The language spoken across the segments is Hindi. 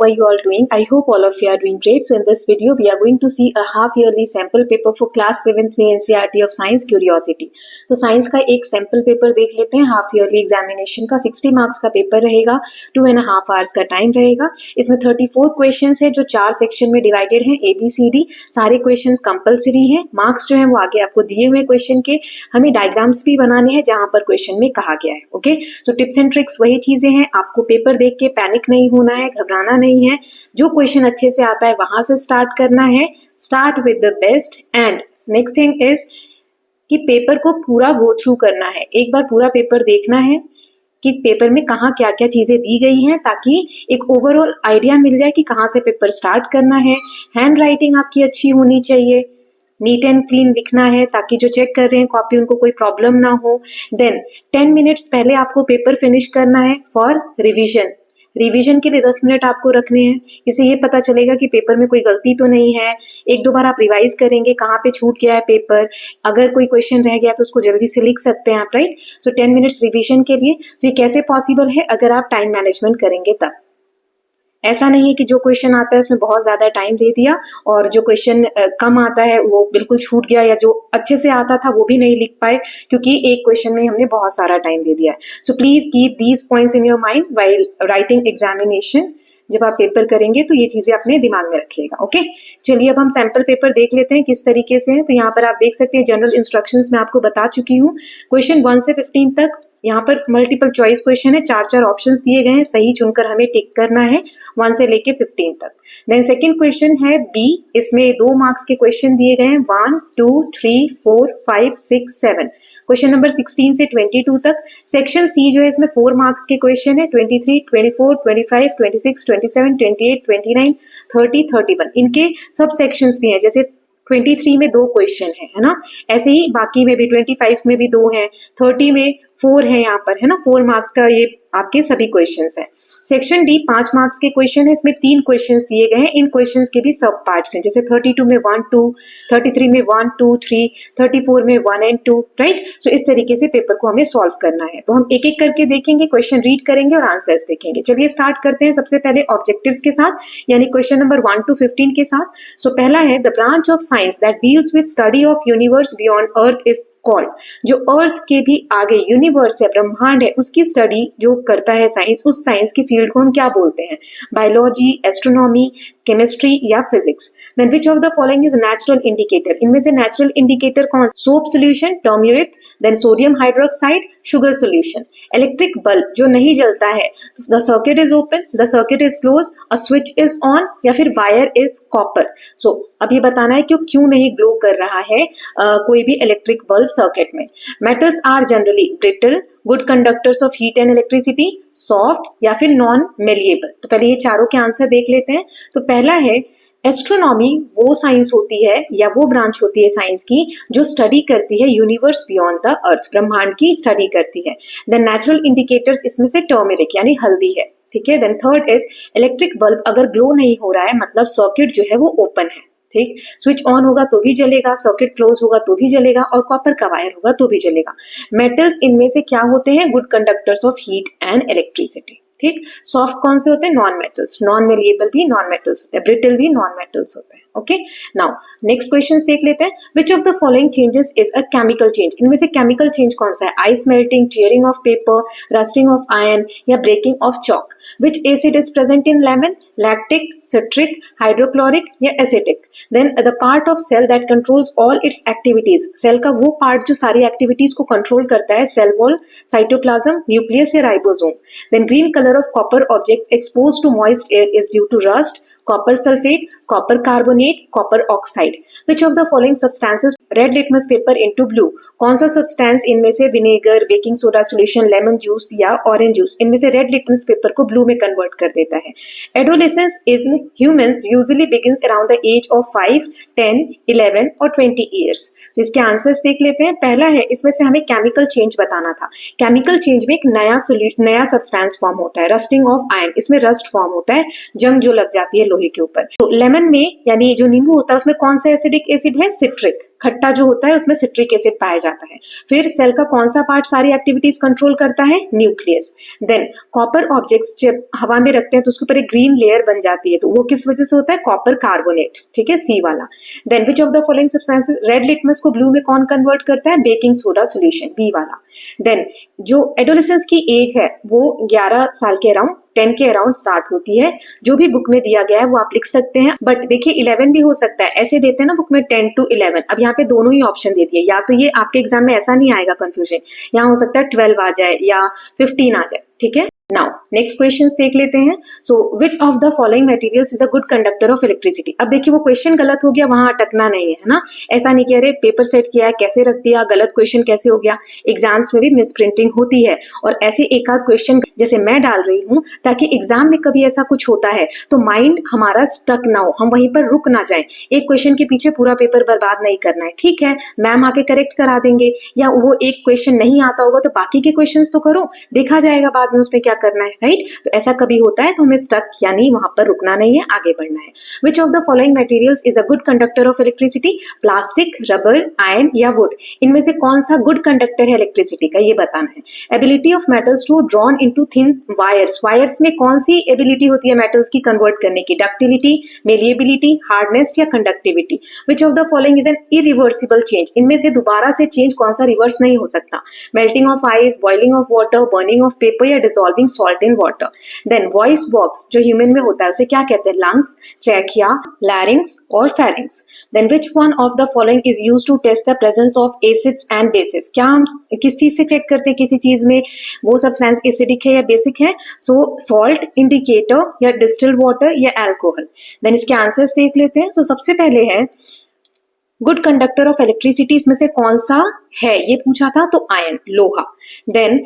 How are you all doing? I hope all of you are doing great. So in this video, we are going to see a half yearly sample paper for class 7th में NCERT of Science Curiosity. So science का एक सैम्पल पेपर देख लेते हैं. हाफ ईयरली एग्जामिनेशन का 60 मार्क्स का पेपर रहेगा. 2.5 आवर्स का टाइम रहेगा. इसमें 34 क्वेश्चंस है जो 4 सेक्शन में डिवाइडेड है. ABCD सारे क्वेश्चंस कंपलसरी हैं. मार्क्स जो है वो आगे आपको दिए हुए क्वेश्चन के. हमें डायग्राम्स भी बनाने हैं जहां पर क्वेश्चन में कहा गया है. Okay, so tips and tricks वही चीजें हैं. आपको पेपर देख के पैनिक नहीं होना है, घबराना नहीं है. जो क्वेश्चन अच्छे से आता है वहां से स्टार्ट करना है. Start with the best. And next thing is कि पेपर को पूरा गो थ्रू करना है. एक बार पूरा पेपर देखना है कि पेपर में कहाँ क्या क्या चीजें दी गई हैं, ताकि एक ओवरऑल आइडिया मिल जाए कि कहाँ से पेपर स्टार्ट करना है. हैंड राइटिंग आपकी अच्छी होनी चाहिए, नीट एंड क्लीन लिखना है ताकि जो चेक कर रहे हैं कॉपी उनको कोई प्रॉब्लम ना हो. देन 10 मिनट्स पहले आपको पेपर फिनिश करना है फॉर रिवीजन. रिवीजन के लिए 10 मिनट आपको रखने हैं. इससे ये पता चलेगा कि पेपर में कोई गलती तो नहीं है. एक दो बार आप रिवाइज करेंगे कहाँ पे छूट गया है पेपर. अगर कोई क्वेश्चन रह गया तो उसको जल्दी से लिख सकते हैं आप, राइट. सो 10 मिनट्स रिवीजन के लिए. सो ये कैसे पॉसिबल है? अगर आप टाइम मैनेजमेंट करेंगे तब. ऐसा नहीं है कि जो क्वेश्चन आता है उसमें बहुत ज्यादा टाइम दे दिया और जो क्वेश्चन कम आता है वो बिल्कुल छूट गया, या जो अच्छे से आता था वो भी नहीं लिख पाए क्योंकि एक क्वेश्चन में हमने बहुत सारा टाइम दे दिया है. So please keep these points in your mind while writing examination. जब आप पेपर करेंगे तो ये चीजें अपने दिमाग में रखिएगा. ओके, चलिए अब हम सैंपल पेपर देख लेते हैं किस तरीके से है. तो यहाँ पर आप देख सकते हैं जनरल इंस्ट्रक्शंस मैं आपको बता चुकी हूँ. क्वेश्चन 1 से 15 तक यहाँ पर मल्टीपल चॉइस क्वेश्चन है. 4 ऑप्शंस दिए गए हैं, सही चुनकर हमें टिक करना है 1 से लेके 15 तक. देन सेकंड क्वेश्चन है बी. इसमें 2 मार्क्स के क्वेश्चन दिए गए हैं 1, 2, 3, 4, 5, 6, 7. क्वेश्चन नंबर 16 से 22 तक. सेक्शन सी जो है इसमें 4 मार्क्स के क्वेश्चन है 23, 24, 25, 26, 27, 28, 29, 30, 31. इनके सब सेक्शंस भी हैं. जैसे 23 में 2 क्वेश्चन है ना. ऐसे ही बाकी में भी 25 में भी 2 हैं, 30 में 4 है यहाँ पर, है ना. 4 मार्क्स का ये आपके सभी क्वेश्चंस हैं. सेक्शन डी 5 मार्क्स के क्वेश्चन है. इसमें 3 क्वेश्चंस दिए गए हैं. इन क्वेश्चंस के भी सब पार्ट्स हैं. जैसे 32 में 1, 2, 33 में 1, 2, 3, 34 में 1 and 2, राइट. सो इस तरीके से पेपर को हमें सॉल्व करना है. तो हम एक एक करके देखेंगे, क्वेश्चन रीड करेंगे और आंसर्स देखेंगे. चलिए स्टार्ट करते हैं सबसे पहले ऑब्जेक्टिव्स के साथ, यानी क्वेश्चन नंबर 1 to 15 के साथ. सो पहला है the branch of science that deals with study of universe beyond earth is called. जो अर्थ के भी आगे यूनिवर्स है, ब्रह्मांड है, उसकी स्टडी जो करता है साइंस, उस साइंस की फील्ड को हम क्या बोलते हैं? बायोलॉजी, एस्ट्रोनॉमी, केमिस्ट्री या physics. Then which of the following is natural indicator. इनमें से नेचुरल इंडिकेटर कौन? Soap solution, turmeric, then sodium hydroxide, sugar solution. Electric bulb जो नहीं जलता है तो the circuit is open, the circuit is close, a switch is on, या फिर वायर इज कॉपर. सो अब ये बताना है कि क्यों नहीं ग्लो कर रहा है कोई भी इलेक्ट्रिक बल्ब सर्किट में. Metals are generally brittle, good conductors of heat and electricity, soft या फिर नॉन मेलिएबल. तो पहले ये चारों के आंसर देख लेते हैं. तो पहला है एस्ट्रोनॉमी. वो साइंस होती है या वो ब्रांच होती है साइंस की जो स्टडी करती है यूनिवर्स बियॉन्ड द अर्थ, ब्रह्मांड की स्टडी करती है. देन नेचुरल इंडिकेटर्स इसमें से टर्मरिक यानी हल्दी है, ठीक है. Then third is electric bulb. अगर ग्लो नहीं हो रहा है मतलब सर्किट जो है वो ओपन है, ठीक. स्विच ऑन होगा तो भी जलेगा, सर्किट क्लोज होगा तो भी जलेगा, और कॉपर का वायर होगा तो भी जलेगा. मेटल्स इनमें से क्या होते हैं? Good conductors of heat and electricity, ठीक. सॉफ्ट कौन से होते हैं? Non metals. नॉन मेलिएबल भी नॉन मेटल्स होते हैं, ब्रिटल भी नॉन मेटल्स होते हैं. ओके, नाउ नेक्स्ट क्वेश्चंस देख लेते हैं. Which of the following changes is a chemical change. इनमें से केमिकल चेंज कौन सा है? Ice melting, tearing of paper, rusting of iron या breaking of chalk. Which acid is present in lemon? Lactic, citric, hydrochloric या acetic. Then the part of cell that controls all its activities. Cell का वो पार्ट जो सारी एक्टिविटीज को कंट्रोल करता है, सेल वॉल, साइटोप्लाज्म, न्यूक्लियस या ribosome. Then green colour of copper objects exposed to moist air is due to rust, copper sulfate, copper carbonate, copper oxide. Which of the following substances red litmus paper into blue? कौन सा सब्सटेंस इनमें से vinegar, baking soda solution, lemon juice या ऑरेंज जूस, इनमें से रेड लिटमस पेपर को ब्लू में कन्वर्ट कर देता है? Adolescence in humans usually begins around the age of 5, 10, 11 और 20 ईयर्स. तो इसके आंसर्स देख लेते हैं. पहला है, इसमें से हमें केमिकल चेंज बताना था. केमिकल चेंज में एक नया सब्सटेंस फॉर्म होता है, रस्टिंग ऑफ आयरन. इसमें रस्ट फॉर्म होता है, जंग जो लग जाती है लोहे लोहे के ऊपर। तो लेमन में यानी जो नींबू होता है उसमें कौन सा एसिडिक एसिड है? सिट्रिक। खट्टा जो होता है उसमें सिट्रिक एसिड पाया जाता है। फिर सेल का कौन सा पार्ट सारी एक्टिविटीज कंट्रोल करता है? न्यूक्लियस। देन कॉपर ऑब्जेक्ट्स जब हवा में रखते हैं तो उसके ऊपर एक ग्रीन लेयर बन जाती है, तो वो किस वजह से होता है? कॉपर कार्बोनेट, ठीक है, सी वाला। Then which of the following substances, red litmus को ब्लू में कौन कन्वर्ट करता है? बेकिंग सोडा सॉल्यूशन, बी वाला। देन जो एडोलेसेंस की एज है वो 11 साल के अराउंड 10 के अराउंड स्टार्ट होती है। जो भी बुक में दिया गया है वो आप लिख सकते हैं, बट देखिए 11 भी हो सकता है, ऐसे देते हैं ना बुक में 10 to 11। अब यहाँ पे दोनों ही ऑप्शन देती है, या तो ये आपके एग्जाम में ऐसा नहीं आएगा कंफ्यूजन, यहाँ हो सकता है 12 आ जाए या 15 आ जाए, ठीक है। नाउ नेक्स्ट क्वेश्चंस देख लेते हैं। So which of the following materials is a good conductor of electricity. अब देखिए वो क्वेश्चन गलत हो गया, वहां अटकना नहीं है ना, ऐसा नहीं कि अरे पेपर सेट किया है कैसे रख दिया, गलत क्वेश्चन कैसे हो गया। एग्जाम्स में भी मिस प्रिंटिंग होती है, और ऐसे एक आध क्वेश्चन जैसे मैं डाल रही हूँ ताकि एग्जाम में कभी ऐसा कुछ होता है तो माइंड हमारा स्टक ना हो, हम वहीं पर रुक ना जाए। एक क्वेश्चन के पीछे पूरा पेपर बर्बाद नहीं करना है, ठीक है, मैम आके करेक्ट करा देंगे, या वो एक क्वेश्चन नहीं आता होगा तो बाकी के क्वेश्चन तो करो, देखा जाएगा बाद में उसमें क्या करना है, राइट। तो ऐसा कभी होता है तो हमें स्टक यानी वहां पर रुकना नहीं है, आगे बढ़ना है। विच of the following materials is a good conductor of electricity? Plastic, rubber, iron या वुड। इनमें से कौन सा गुड कंडक्टर है इलेक्ट्रिसिटी का, ये बताना है। Ability of metals to drawn into thin wires, wires में कौन सी एबिलिटी होती है मेटल्स की कन्वर्ट करने की? डक्टिलिटी, मेलिएबिलिटी, हार्डनेस या conductivity. Which of the following is an irreversible change? इनमें से दोबारा से चेंज कौन सा रिवर्स नहीं हो सकता? Melting of ice, boiling of water, burning of paper या dissolving salt in water. Then voice box जो ह्यूमन में होता है उसे क्या कहते हैं? लंग्स, ट्रैकिया, लैरिंग्स और pharynx. Then which one of the following is used to test the presence of acids and bases? क्या हम किस चीज से चेक करते हैं किसी चीज में वो सब्सटेंस एसिडिक है या बेसिक है? सो सॉल्ट इंडिकेटर या डिस्टिल्ड वाटर या अल्कोहल। देन इसके आंसर्स देख लेते हैं। सो सबसे पहले है गुड कंडक्टर ऑफ इलेक्ट्रिसिटी, इसमें से कौन सा है ये पूछा था, तो आयरन, लोहा। देन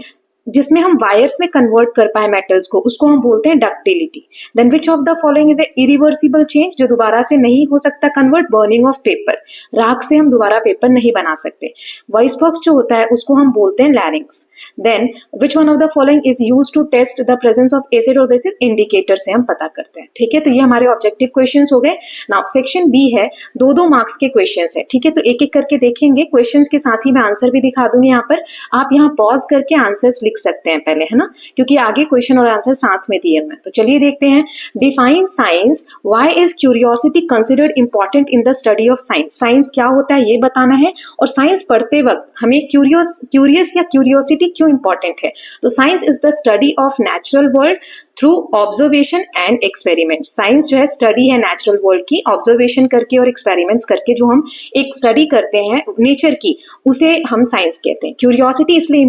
जिसमें हम वायर्स में कन्वर्ट कर पाए मेटल्स को उसको हम बोलते हैं ductility. Then which of the following is a irreversible change, जो दोबारा से नहीं हो सकता कन्वर्ट? बर्निंग ऑफ पेपर, राख से हम दोबारा पेपर नहीं बना सकते। वॉइस बॉक्स जो होता है उसको हम बोलते हैं larynx. Then which one of the following is use to test the presence of acid और बेसिस? इंडिकेटर से हम पता करते हैं, ठीक है। तो ये हमारे ऑब्जेक्टिव क्वेश्चंस हो गए। नाउ सेक्शन बी है, 2-2 मार्क्स के क्वेश्चंस है, ठीक है। तो एक एक करके देखेंगे, क्वेश्चंस के साथ ही मैं आंसर भी दिखा दूंगी यहाँ पर, आप यहाँ पॉज करके आंसर्स लिख सकते हैं पहले, है ना, क्योंकि आगे क्वेश्चन और आंसर साथ में दिए हुए। तो चलिए देखते हैं। Define science, why is curiosity considered important in the study of science? Science क्या होता है ये बताना है, और साइंस पढ़ते वक्त हमें क्यूरियस या क्यूरियोसिटी क्यों इंपॉर्टेंट है? तो science is the study of natural world through observation and experiment. Science जो है स्टडी है नेचुरल वर्ल्ड की, ऑब्जर्वेशन करके और एक्सपेरिमेंट्स करके जो हम एक स्टडी करते हैं नेचर की, उसे हम साइंस कहते हैं। क्यूरियोसिटी इसलिए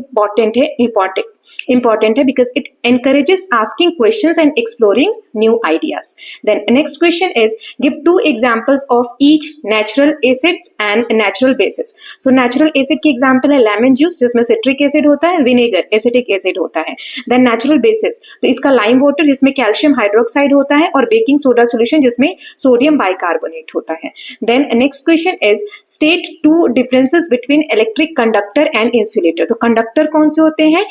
इंपॉर्टेंट है because it encourages asking questions and exploring new ideas. Then next question is give 2 examples of each natural acids and natural bases. So natural acid की एग्जांपल है लेमन जूस जिसमें सिट्रिक एसिड होता है, विनेगर एसिटिक एसिड होता है। देन नेचुरल बेसिस तो इसका लाइम वाटर जिसमें कैल्शियम हाइड्रोक्साइड होता है, और बेकिंग सोडा सोल्यूशन जिसमें सोडियम बाइकार्बोनेट होता है। Then next question is state 2 differences between electric conductor and insulator. तो कंडक्टर कौन से होते हैं?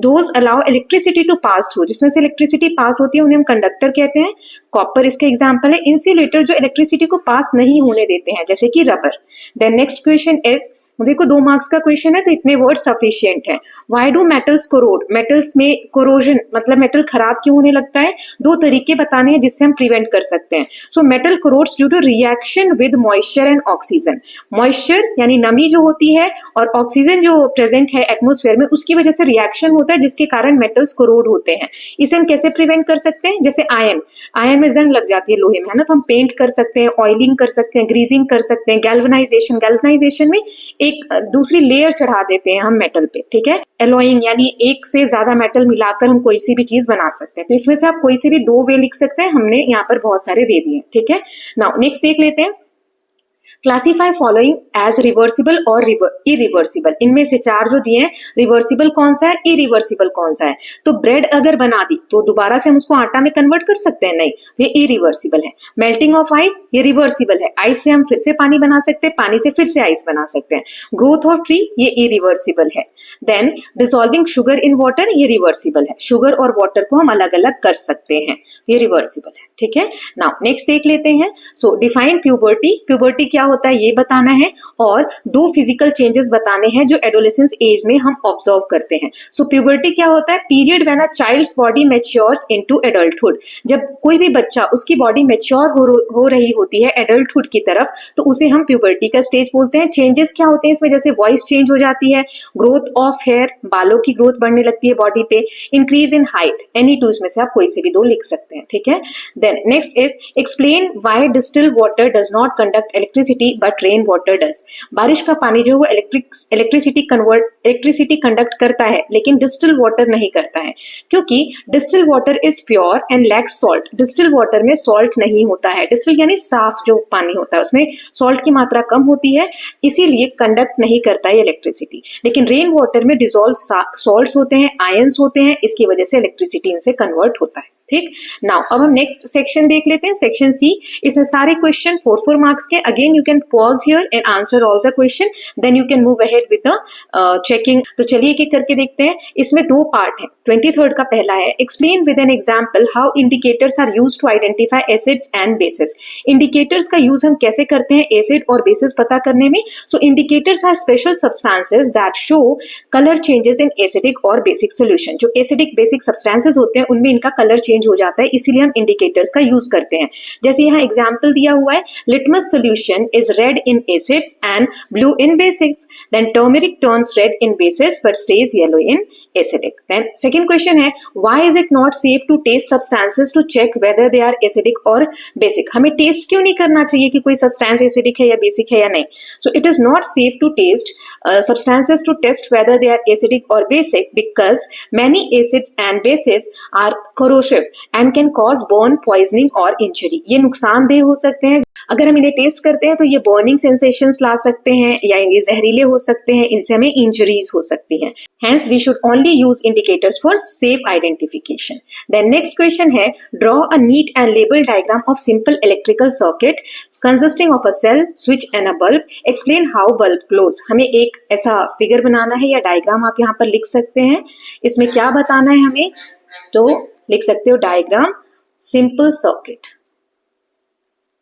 Those allow electricity to pass through, जिसमें से इलेक्ट्रिसिटी पास होती है उन्हें हम कंडक्टर कहते हैं। कॉपर इसके एग्जांपल है। इंसुलेटर जो इलेक्ट्रिसिटी को पास नहीं होने देते हैं, जैसे कि rubber. Then next question is, देखो 2 मार्क्स का क्वेश्चन है तो इतने वर्ड सफिशिएंट है। Why do metals corrode? Metals में कोरोजन मतलब मेटल खराब क्यों होने लगता है? 2 तरीके बताने हैं जिससे हम प्रिवेंट कर सकते हैं। So metal corrodes due to reaction with moisture and oxygen. Moisture यानी नमी जो होती है और ऑक्सीजन जो प्रेजेंट है एटमोस्फेयर में, उसकी वजह से रिएक्शन होता है जिसके कारण मेटल्स कोरोड होते हैं। इसे हम कैसे प्रिवेंट कर सकते हैं? जैसे आयरन में जंग लग जाती है लोहे में, है ना, तो हम पेंट कर सकते हैं, ऑयलिंग कर सकते हैं, ग्रीजिंग कर सकते हैं, गैल्वनाइजेशन में एक दूसरी लेयर चढ़ा देते हैं हम मेटल पे, ठीक है। एलॉइंग यानी एक से ज्यादा मेटल मिलाकर हम कोई सी भी चीज बना सकते हैं। तो इसमें से आप कोई से भी 2 वे लिख सकते हैं, हमने यहाँ पर बहुत सारे दे दिए, ठीक है। नाउ नेक्स्ट देख लेते हैं। क्लासीफाई फॉलोइंग एज रिवर्सिबल और इरिवर्सिबल। इनमें से 4 जो दिए हैं, रिवर्सिबल कौन सा है, इरिवर्सिबल कौन सा है? तो ब्रेड अगर बना दी तो दोबारा से हम उसको आटा में कन्वर्ट कर सकते हैं? नहीं, ये इरिवर्सिबल है। मेल्टिंग ऑफ आइस, ये रिवर्सिबल है, आइस से हम फिर से पानी बना सकते हैं, पानी से फिर से आइस बना सकते हैं। ग्रोथ ऑफ ट्री, ये इरिवर्सिबल है। Then dissolving sugar in water, ये रिवर्सिबल है, शुगर और वाटर को हम अलग अलग कर सकते हैं, तो ये रिवर्सिबल है। ठीक है। नाउ नेक्स्ट देख लेते हैं। सो डिफाइन प्यूबर्टी, प्यूबर्टी क्या होता है ये बताना है, और दो फिजिकल चेंजेस बताने हैं जो एडोलेसेंस एज में हम ऑब्जर्व करते हैं। सो प्यूबर्टी क्या होता है? Period when a child's body matures into adulthood, जब कोई भी बच्चा उसकी बॉडी मैच्योर हो रही होती है एडल्टहुड की तरफ, तो उसे हम प्यूबर्टी का स्टेज बोलते हैं। चेंजेस क्या होते हैं इसमें? जैसे वॉइस चेंज हो जाती है, ग्रोथ ऑफ हेयर, बालों की ग्रोथ बढ़ने लगती है बॉडी पे, increase in height, any two इसमें से आप कोई से भी दो लिख सकते हैं, ठीक है। Then next is explain why distilled water does not conduct electricity but rain water does. बारिश का पानी जो है वो इलेक्ट्रिसिटी कंडक्ट करता है, लेकिन डिस्टिल वाटर नहीं करता है, क्योंकि distil water is pure and lakhs salt. Distil water में सॉल्ट नहीं होता है, डिस्टिल यानी साफ जो पानी होता है उसमें सॉल्ट की मात्रा कम होती है, इसीलिए कंडक्ट नहीं करता है इलेक्ट्रिसिटी। लेकिन रेन वाटर में डिजोल्व सॉल्ट्स होते हैं, आयंस होते हैं, इसकी वजह से इलेक्ट्रिसिटी इनसे कन्वर्ट होता है, ठीक। नाउ अब हम नेक्स्ट सेक्शन देख लेते हैं, सेक्शन सी। इसमें सारे क्वेश्चन 4 मार्क्स के। Again you can pause here and answer all the question, then you can move ahead with the checking. तो चलिए एक एक करके देखते हैं। इसमें 2 पार्ट है। 23rd का पहला है explain with an example how indicators are used to identify acids and bases. Indicators का यूज हम कैसे करते हैं एसिड और बेसिस पता करने में? So indicators are special substances that show colour changes in acidic और बेसिक सॉल्यूशन। जो एसिडिक बेसिक सब्सटेंसेस होते हैं उनमें इनका कलर चेंज हो जाता है, इसीलिए हम इंडिकेटर्स का यूज करते हैं। जैसे यहाँ एग्जांपल दिया हुआ है, litmus solution is red in acids and blue in basics, then turmeric turns red in bases but stays yellow in acidic. Then second question है why is it not safe to test substances to check whether they are acidic और बेसिक। हमें टेस्ट क्यों नहीं करना चाहिए कि कोई सब्सटेंस एसिडिक है या बेसिक है या नहीं? So it is not safe to test substances to test whether they are acidic or basic because many acids and bases are corrosive and can cause burn, poisoning or injury. ये नुकसानदेह हो सकते हैं। अगर हम इन्हें टेस्ट करते हैं तो ये बर्निंग सेंसेशंस ला सकते हैं या ये जहरीले हो सकते हैं, इनसे हमें इंजरीज हो सकती हैं। Hence we should only use indicators for safe identification. Then next question है draw a neat and label diagram of simple electrical circuit consisting of a cell, switch and a bulb. Explain how bulb glows. हमें एक ऐसा फिगर बनाना है या डायग्राम आप यहाँ पर लिख सकते हैं। इसमें क्या बताना है हमें? तो लिख सकते हो डायग्राम सिंपल सर्किट,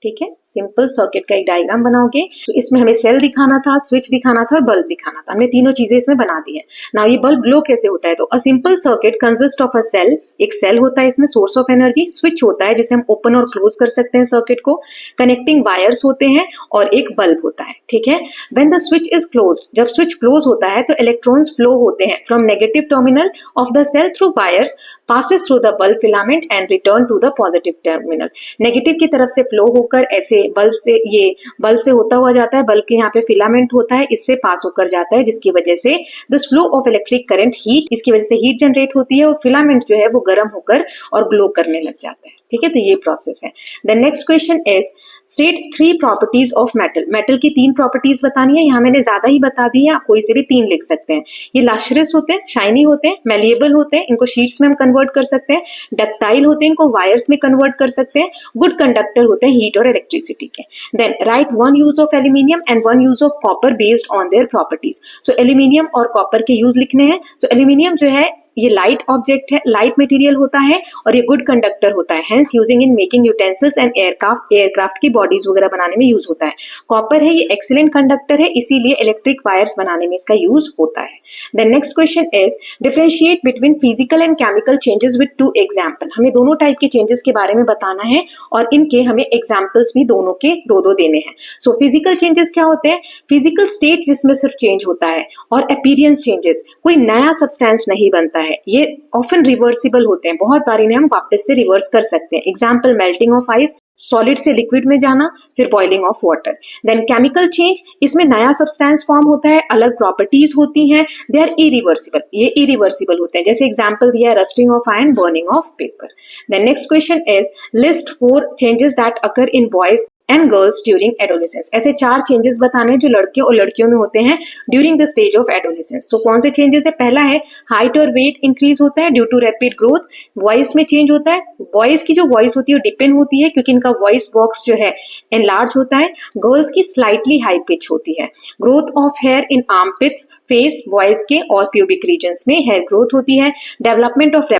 ठीक है। सिंपल सर्किट का एक डायग्राम बनाओगे तो इसमें हमें सेल दिखाना था, स्विच दिखाना था और बल्ब दिखाना था। हमने तीनों चीजें इसमें बना दी है। नाउ ये बल्ब ग्लो कैसे होता है? तो a simple circuit consist of a cell, एक सेल होता है इसमें सोर्स ऑफ एनर्जी, स्विच होता है जिसे हम ओपन और क्लोज कर सकते हैं सर्किट को, कनेक्टिंग वायर्स होते हैं और एक बल्ब होता है, ठीक है। When the switch is closed, जब स्विच क्लोज होता है तो इलेक्ट्रॉन्स फ्लो होते हैं from negative terminal of the cell through wires, passes through the bulb filament and return to the positive terminal. Negative की तरफ से फ्लो होकर ऐसे बल्ब से होता हुआ जाता है, बल्ब के यहाँ पे फिलामेंट होता है, इससे पास होकर जाता है, जिसकी वजह से this flow of electric current heat, इसकी वजह से हीट जनरेट होती है और फिलामेंट जो है वो गर्म होकर और ग्लो करने लग जाता है, ठीक है। तो ये प्रोसेस है। The next question is state 3 properties of metal. Metal की 3 प्रॉपर्टीज बतानी है। यहाँ मैंने ज्यादा ही बता दी है, आप कोई से भी 3 लिख सकते हैं। ये लास्ट्रस होते हैं, शाइनी होते हैं, मेलिएबल होते हैं, इनको शीट्स में हम कन्वर्ट कर सकते हैं, डक्टाइल होते हैं, इनको वायर्स में कन्वर्ट कर सकते हैं, गुड कंडक्टर होते हैं हीट और इलेक्ट्रिसिटी के। Then write 1 use of aluminium and 1 use of copper based on their properties. So aluminium और कॉपर के यूज लिखने हैं। सो एल्यूमिनियम जो है ये लाइट ऑब्जेक्ट है, लाइट मटेरियल होता है और ये गुड कंडक्टर होता है, hence using in making utensils and aircraft की बॉडीज वगैरह बनाने में यूज होता है। कॉपर है ये एक्सीलेंट कंडक्टर है, इसीलिए इलेक्ट्रिक वायर्स बनाने में इसका यूज होता है। Then next question is differentiate between physical and chemical changes with 2 example. हमें दोनों टाइप के चेंजेस के बारे में बताना है और इनके हमें एग्जाम्पल्स भी दोनों के 2-2 देने हैं। सो फिजिकल चेंजेस क्या होते हैं? फिजिकल स्टेट जिसमें सिर्फ चेंज होता है, और अपीयरेंस चेंजेस, कोई नया सब्सटेंस नहीं बनता है, ये ऑफन रिवर्सिबल होते हैं, बहुत बार इन्हें हम वापस से रिवर्स कर सकते हैं। Example melting of ice, solid से लिक्विड में जाना, फिर boiling of water. Then chemical change, इसमें नया सब्सटेंस फॉर्म होता है, अलग प्रॉपर्टीज होती हैं, दे आर इरिवर्सिबल, ये इरिवर्सिबल होते हैं। जैसे एग्जांपल दिया है rusting of iron, burning of paper. Then next question is list 4 changes that occur in boys and girls during adolescence. ऐसे 4 चेंजेस बताने हैं जो लड़के और लड़कियों में होते हैं during the stage of adolescence. तो कौन से चेंजेस है? पहला है हाइट और वेट इंक्रीज होता है due to rapid growth, voice में चेंज होता है, बॉयज की जो वॉइस होती है वो डिपेंड होती है क्योंकि इनका वॉइस बॉक्स जो है एनलार्ज होता है, गर्ल्स की स्लाइटली हाई पिच होती है, growth of here in armpits, face, boys के और प्यूबिक रीजन्स में हेयर ग्रोथ होती है, डेवलपमेंट ऑफ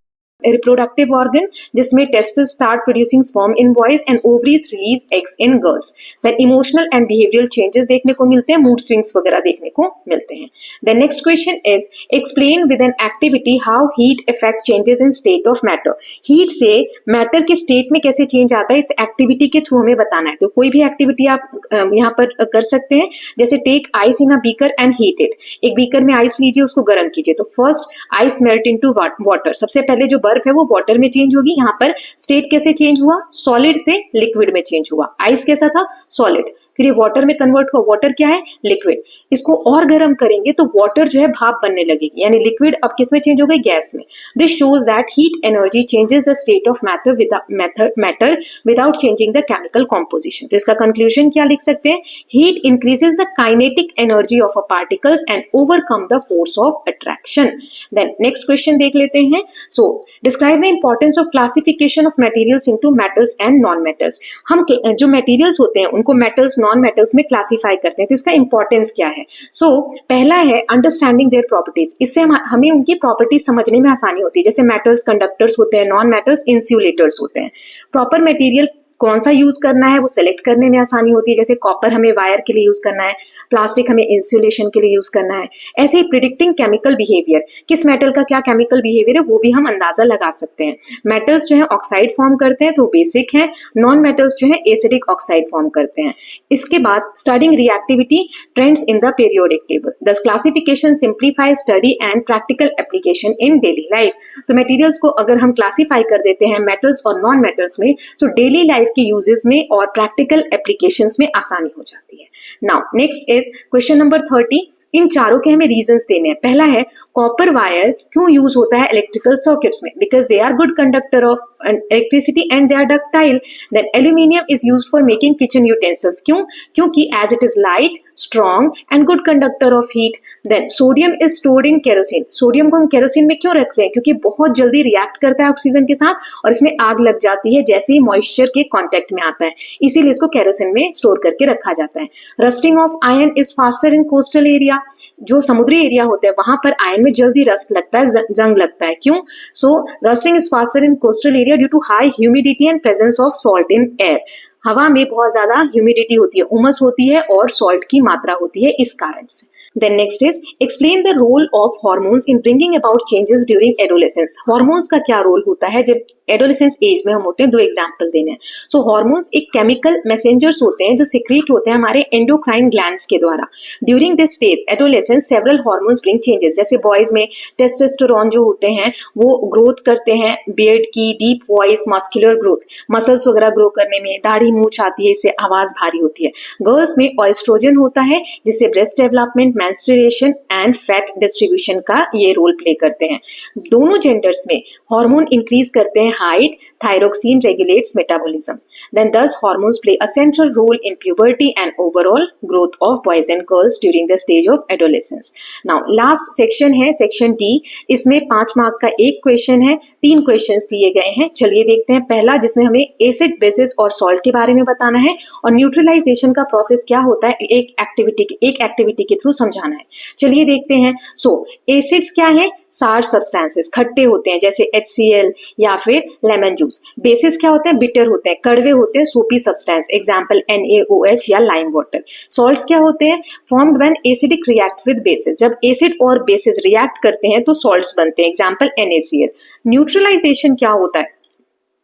reproductive organ जिसमें testes start producing sperm in boys and ovaries release eggs in girls. Then emotional and behavioral changes देखने को मिलते हैं, mood swings वगैरह देखने को मिलते हैं. The next question is explain with an activity how heat affect changes in state of matter. Heat से matter के state में कैसे change आता है इस activity के through हमें बताना है. तो कोई भी activity आप यहाँ पर कर सकते हैं, जैसे take ice in a beaker and heat it. एक beaker में ice लीजिए, उसको गर्म कीजिए. तो first ice melt into water. सबसे पहले जो बर्फ है वो वाटर में चेंज होगी. यहाँ पर स्टेट कैसे चेंज हुआ, सॉलिड से लिक्विड में चेंज हुआ. आइस कैसा था, सॉलिड, फिर ये वाटर में कन्वर्ट हुआ. वाटर क्या है, लिक्विड. इसको और गर्म करेंगे तो वाटर जो है भाप बनने लगेगी, यानी लिक्विड अब किस में चेंज हो गई, गैस में. This shows that heat energy changes the state of matter without changing the chemical composition. तो इसका कंक्लूजन क्या लिख सकते हैं, heat increases the kinetic energy of a particles and overcome the force of attraction. Then next question देख लेते हैं. So describe the importance of classification of materials into metals and non metals. हम जो मटेरियल्स होते हैं उनको मेटल्स नॉन मेटल्स में क्लासिफाई करते हैं. तो इसका इंपॉर्टेंस क्या है. सो पहला है अंडरस्टैंडिंग देयर प्रॉपर्टीज. इससे हमें उनकी प्रॉपर्टीज समझने में आसानी होती है. जैसे मेटल्स कंडक्टर्स होते हैं, नॉन मेटल्स इंसुलेटर्स होते हैं. प्रॉपर मटेरियल कौन सा यूज करना है वो सेलेक्ट करने में आसानी होती है. जैसे कॉपर हमें वायर के लिए यूज करना है, प्लास्टिक हमें इंसुलेशन के लिए यूज करना है. ऐसे ही प्रिडिक्टिंग केमिकल बिहेवियर, किस मेटल का क्या केमिकल बिहेवियर है वो भी हम अंदाजा लगा सकते हैं. मेटल्स जो है ऑक्साइड फॉर्म करते हैं तो बेसिक है, नॉन मेटल्स जो है एसिडिक ऑक्साइड फॉर्म करते हैं. इसके बाद studying reactivity trends in the periodic table. This classification simplify study and practical application in daily life. तो मटेरियल्स को अगर हम क्लासिफाई कर देते हैं मेटल्स और नॉन मेटल्स में, तो डेली लाइफ के यूजेस में और प्रैक्टिकल एप्लीकेशंस में आसानी हो जाती है. Now next is question number 30. इन चारों के हमें रीजंस देने हैं. पहला है कॉपर वायर क्यों यूज होता है इलेक्ट्रिकल सर्किट्स में, because they are good conductor of electricity and they are ductile. Then aluminium is used for making kitchen utensils. क्योंकि as it is light, strong and good conductor of heat. Then sodium is stored in kerosene. Sodium को हम केरोसिन में क्यों रखते हैं, क्योंकि बहुत जल्दी रिएक्ट करता है ऑक्सीजन के साथ और इसमें आग लग जाती है जैसे ही मॉइस्चर के कांटेक्ट में आता है, इसीलिए इसको केरोसिन में स्टोर करके रखा जाता है. Rusting of iron is faster in coastal area. जो समुद्री एरिया होते हैं वहां पर आयरन में जल्दी रस्ट लगता है, जंग लगता है. क्यों, so rusting is faster in coastal area due to high humidity and presence of salt in air. हवा में बहुत ज्यादा ह्यूमिडिटी होती है, उमस होती है और सॉल्ट की मात्रा होती है इस कारण से. Then next is explain the role of hormones in bringing about changes during adolescence. Hormones का क्या रोल होता है जब एडोलेसेंस एज में हम होते हैं. दो एग्जाम्पल देने हैं. सो हॉर्मोन्स एक केमिकल मैसेंजर्स होते हैं जो सिक्रीट होते हैं हमारे एंडोक्राइन ग्लैंड्स के द्वारा. During this stage adolescence several hormones bring changes. जैसे बॉयज में टेस्टोस्टेरोन जो होते हैं वो ग्रोथ करते हैं, बियर्ड की, deep voice, muscular growth, muscles वगैरह ग्रो करने में, दाढ़ी मूंछ आती है, इससे आवाज भारी होती है. गर्ल्स में ऑएस्ट्रोजन होता है जिससे breast development, menstruation and fat distribution का ये रोल प्ले करते हैं. दोनों जेंडर्स में हार्मोन इंक्रीज करते हैं height. Thyroxine regulates metabolism. Then thus hormones play a central role in puberty and overall growth of boys and girls during the stage of adolescence. Now last section है section D. इसमें 5 मार्क का एक क्वेश्चन है, 3 क्वेश्चंस दिए गए हैं. चलिए देखते हैं. पहला जिसमें हमें एसिड, बेसिस और सॉल्ट के बारे में बताना है और न्यूट्रलाइजेशन का प्रोसेस क्या होता है एक एक्टिविटी के थ्रू समझाना है. चलिए देखते हैं. सो एसिड्स क्या है, सार सब्सटेंसेस, खट्टे होते हैं जैसे HCl या फिर लेमन जूस. बेसिस क्या होते हैं, बिटर होते हैं, कड़वे होते हैं, सोपी सब्सटेंस, एग्जांपल NaOH या लाइम वाटर. सॉल्ट्स क्या होते हैं, formed when acidic react with basis. जब एसिड और बेसिस रिएक्ट करते हैं तो सॉल्ट्स बनते हैं, एग्जांपल NaCl. न्यूट्रलाइजेशन क्या होता है,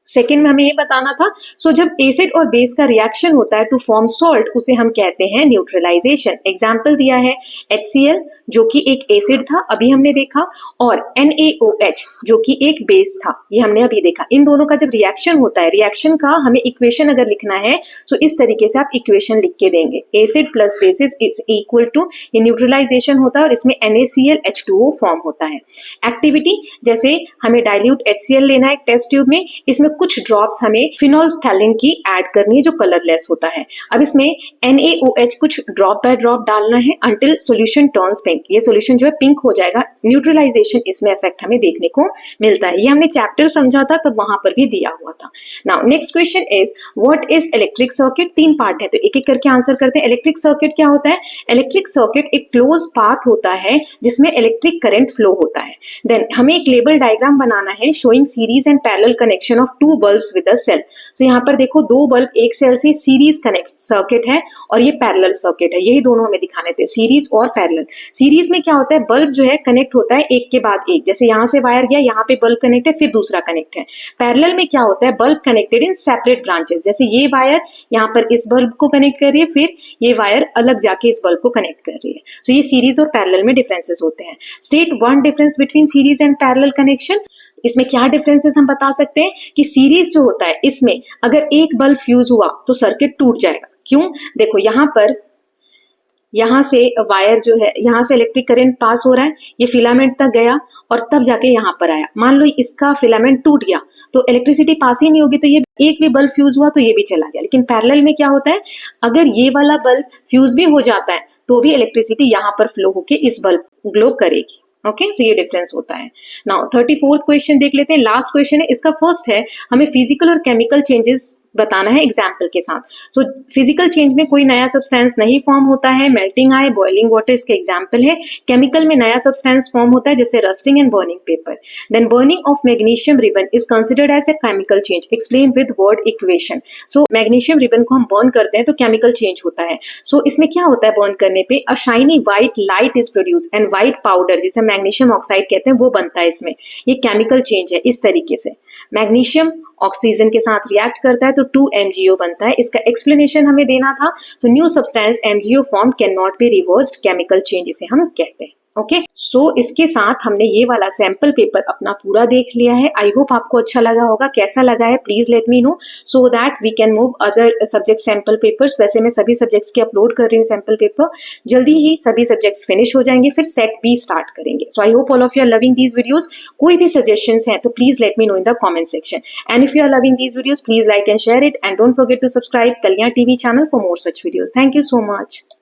सेकेंड में हमें ये बताना था. सो जब एसिड और बेस का रिएक्शन होता है टू फॉर्म सॉल्ट, उसे हम कहते हैं न्यूट्रलाइजेशन. एग्जाम्पल दिया है HCl जो कि एक एसिड था, अभी हमने देखा, और NaOH जो कि एक बेस था, ये हमने अभी देखा. इन दोनों का जब रिएक्शन होता है, रिएक्शन का हमें इक्वेशन अगर लिखना है तो इस तरीके से आप इक्वेशन लिख के देंगे. Acid plus bases is equal to, ये न्यूट्रलाइजेशन होता है और इसमें NaCl H2O फॉर्म होता है. एक्टिविटी, जैसे हमें डाइल्यूट HCl लेना है टेस्ट ट्यूब में, इसमें कुछ ड्रॉप्स हमें फिनोल्फ्थैलिन की ऐड करनी है जो कलरलेस होता है। अब इसमें NaOH कुछ ड्रॉप बाय ड्रॉप डालना है अंटिल सॉल्यूशन टर्न्स पिंक। ये सॉल्यूशन जो है पिंक हो जाएगा। न्यूट्रलाइजेशन इसमें इफेक्ट हमें देखने को मिलता है। ये हमने चैप्टर समझा था तब वहां पर भी दिया हुआ था। Now next question is what is electric circuit. 3 part है तो एक एक करके आंसर करते हैं। इलेक्ट्रिक सर्किट क्या होता है? इलेक्ट्रिक सर्किट एक क्लोज पाथ होता है जिसमें इलेक्ट्रिक करंट फ्लो होता है। देन हमें एक लेबल डायग्राम बनाना है showing series and parallel connection of 2 bulbs with a cell. So यहाँ पर देखो 2 बल्ब एक सेल से सीरीज कनेक्ट सर्किट है और ये पैरेलल सर्किट है। यही दोनों हमें दिखाने थे, सीरीज और पैरेलल। सीरीज में क्या होता है? बल्ब जो है कनेक्ट होता है एक के बाद एक, जैसे यहाँ से वायर गया, यहाँ पे बल्ब कनेक्ट है, फिर दूसरा कनेक्ट है। पैरेलल में क्या होता है? Bulb connected in separate branches, जैसे ये वायर यहाँ पर इस बल्ब को कनेक्ट कर रही है, फिर ये वायर अलग जाके इस बल्ब को कनेक्ट कर रही है। सो ये सीरीज और पैरेलल में डिफरेंसेस होते हैं। State one difference between series and parallel connection. इसमें क्या डिफरेंसेस हम बता सकते हैं कि सीरीज जो होता है इसमें अगर एक बल्ब फ्यूज हुआ तो सर्किट टूट जाएगा। क्यों? देखो यहाँ से वायर जो है, यहाँ से इलेक्ट्रिक करंट पास हो रहा है, ये फिलामेंट तक गया और तब जाके यहाँ पर आया। मान लो इसका फिलामेंट टूट गया तो इलेक्ट्रिसिटी पास ही नहीं होगी, तो ये एक भी बल्ब फ्यूज हुआ तो ये भी चला गया। लेकिन पैरेलल में क्या होता है? अगर ये वाला बल्ब फ्यूज भी हो जाता है तो भी इलेक्ट्रिसिटी यहाँ पर फ्लो होके इस बल्ब ग्लो करेगी। ओके, सो ये डिफरेंस होता है। नाउ 34th क्वेश्चन देख लेते हैं। लास्ट क्वेश्चन है, इसका फर्स्ट है हमें फिजिकल और केमिकल चेंजेस बताना है एग्जाम्पल के साथ। सो फिजिकल चेंज में कोई नया सब्सटेंस नहीं फॉर्म होता है, मेल्टिंग आए, बॉइलिंग वाटर इसके एग्जाम्पल है। केमिकल में नया सब्सटेंस फॉर्म होता है जैसे rusting and burning paper. Then burning of magnesium ribbon is considered as a chemical change, explain with word equation. So magnesium ribbon को हम बर्न करते हैं तो केमिकल चेंज होता है। सो इसमें क्या होता है? बर्न करने पे अ shiny white light is produce and white powder जिसे मैग्नीशियम ऑक्साइड कहते हैं वो बनता है। इसमें ये केमिकल चेंज है। इस तरीके से मैग्नीशियम ऑक्सीजन के साथ रिएक्ट करता है तो 2MgO बनता है। इसका एक्सप्लेनेशन हमें देना था। So new substance MgO form can not be reversed, chemical change इसे हम कहते हैं। ओके, सो इसके साथ हमने ये वाला सैंपल पेपर अपना पूरा देख लिया है। आई होप आपको अच्छा लगा होगा। कैसा लगा है please let me know so that we can move other subject sample papers. वैसे मैं सभी सब्जेक्ट्स के अपलोड कर रही हूँ सैंपल पेपर। जल्दी ही सभी सब्जेक्ट्स फिनिश हो जाएंगे, फिर सेट बी स्टार्ट करेंगे। So I hope all of you are loving these videos. कोई भी सजेशंस हैं तो please let me know in the comment section. And if you are loving these videos please like and share it and don't forget to subscribe Kalyan TV channel for more such videos. Thank you so much.